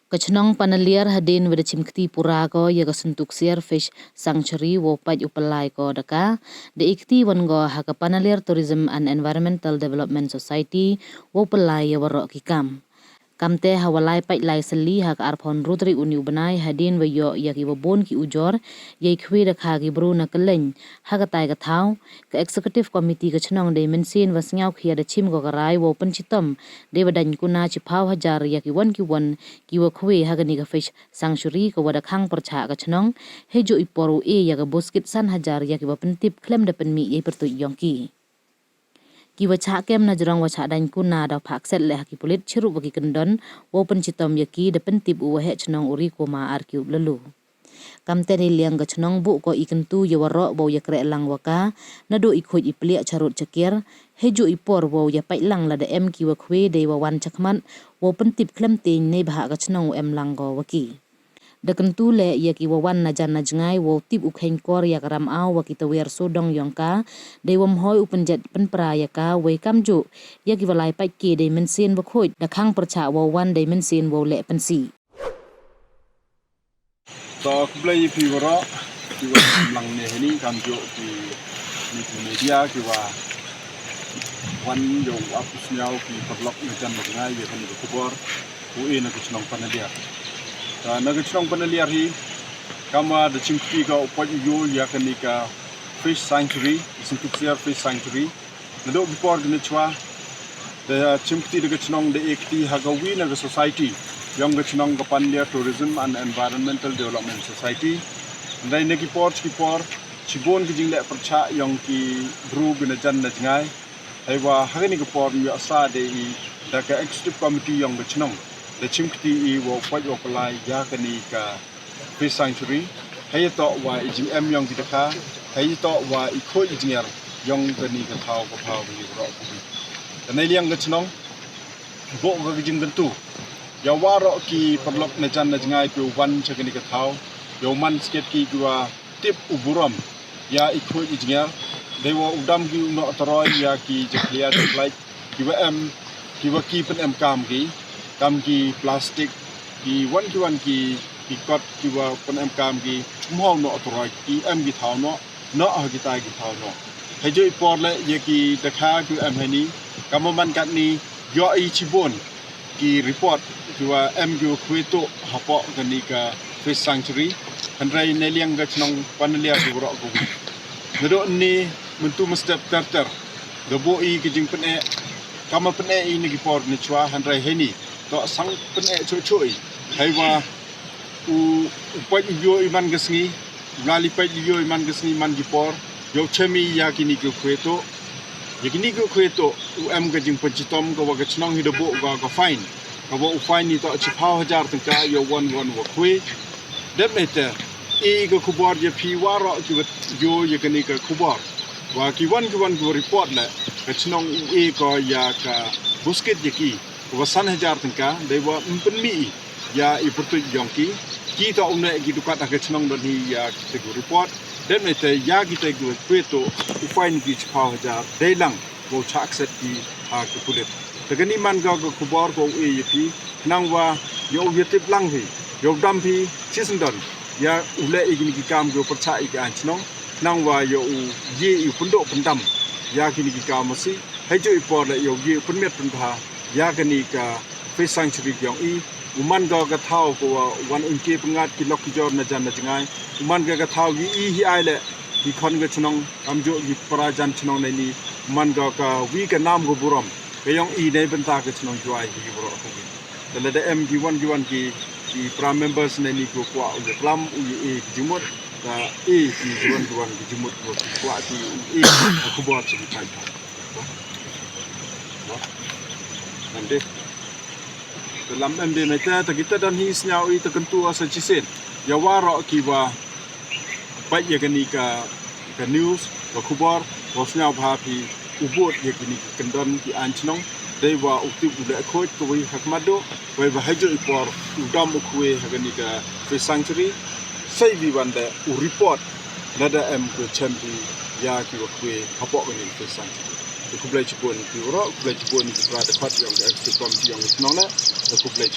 Kachnong panaliar hadin wada chimkti pura ko yaga Syntu Ksiar Fish Sanctuary wo paj upalai ko daka de ikti wan go haka panaliar Tourism and Environmental Development Society wo palai ya warok kikam. Kamte hawalai paj lai seli haka arpon rutri uni ubanai hadin wayo yaki wabon ki ujor yai khwe dakha ki bru na keleng haka tai ka thau ka executive committee kachnong de mensin wasngau khia da chim go karai wo penchitom de wadan kuna chipau hajar yaki wan kiwa khwe haka ni ka fish sanctuary ko wada khang percha kachnong hejo iporu e yaka boskit san hajar yaki wapentip klem da penmi yai pertu yongki kiwa kem na jurang wa dan kuna da phakset le haki pulit chiru bagi kendon wo penchitom yaki da pentip u he chnong uri ko ma arkiu lalu kamte ni liang ga chnong bu ko ikentu yawaro bo yakre lang waka nado ikhoj iplia charut cakir hejo ipor wo ya pai lang la da em kiwa khwe de wa wan chakman wo pentip klem tin nei bha ga chnong em lang go waki da kentu le yaki wa wan na jan na jngai wo tip u khen kor yak ram aw wa kita wer so dong yongka de wom hoi u penjet pen pra yaka we kamju yaki walai pai ke de mensin wa khoj da khang percha wo wan de mensin wo le pensi so kublai piwara kiwa lang ne heni kamjo ki ni media kiwa wan yo apus nyau ki perlok ne jan na jngai ye kan ko bor u e na kuchnong panadia Nagachnong panaliar hi kama the chimpi ka upaj yo yakanika fish sanctuary Syntu Ksiar Fish Sanctuary nado before the chwa the chimpi the gachnong the ekti hagawi na society young gachnong kapanlia Tourism and Environmental Development Society ndai neki port chibon kijing le percha yong ki bru binajan na ngai aiwa hagani ka port mi asa de da ka executive committee yong gachnong the chimkti I wo paj opalai yakani ka fish sanctuary hay to wa IGM yong kitaka hay to wa ikho engineer yong kani ka thau ko phau ni ro ku the nei liang ga chnong bo ga jing gantu ya waro ki perlok na jan na ngai pe wan chakani ka thau yo man sket ki gwa tip uburam ya ikho engineer they wo udam gi no toroy ya ki jeklia like ki wa ki pen em kam ki kam ki plastic ki wan ki kot ki wa pon em kam ki chumhong no atoroi ki em ki thau no ha ki tai ki thau no he jo ipor le ye ki dakha ki em hani kamaman kat ni yo I chibon ki report ki wa em ki khwe to hapo kani ka fish sanctuary handrai ne liang ga chnong panalia ki ro ko nado ni mentu mestep tartar do bo I ki jing pene kama pene I ni ki por ni chwa handrai heni to sang pene choi hai wa u paj yo iman gasni lali paj yo iman gasni man gipor yo chemi yakini ko kweto yakini ko kweto u em ga jing pachitom ko wa gachnong hidobo ga fine ka wa u fine ni to chipau hajar tangka yo won wa khwe that matter e go kubor je pi waro ki yo yakini ka kubor wa ki wan ko report la gachnong e ko ya ka busket yaki wasan hajar tangka dewa penmi ya ipertu yongki kita une gitu kata kechnong dan hi ya kita report dan mete ya kita go kweto ufain gi chpau hajar deilang bo chakset ki ha ku pulet tegani man ga ko kubor ko e yipi nangwa yo yetip lang hi yo dam hi chisndon ya ule igini ki kam go percha ik anchno nangwa yo ye pundo pendam ya kini ki kam si hejo ipor le yo ye punmet punha yakani ka fish sanctuary gyong I uman ga thau ko wan unke pangat ki lok jor na jan na jangai uman ga thau gi I hi ai le ki khon ga chnong amjo gi parajan chnong nei ni man ga ka wi ka nam go buram ke yong I nei banta ka chnong jwai gi bro ko gi le de em gi wan ki pram members nei ni ko kwa u plam u e jimot ka e ki wan ki jimot ko kwa ti e ko bo chi kai Ande dalam ande meta kita dan hi snyau I terkentu asa cisen ya waro ki wa pai ya gani ka news wa khubar wa snyau bha phi ubot ya gani kendon ki anchnong dei wa ukti uda khoj to wi hakmado wa hajo ipor udam khwe gani ka fish sanctuary sai vi wanda u report nada em ko champi ya ki wa khwe hapo gani fish sanctuary the kublai chibon ki ro kublai chibon ki pra the part yang the extra committee yang nona the kublai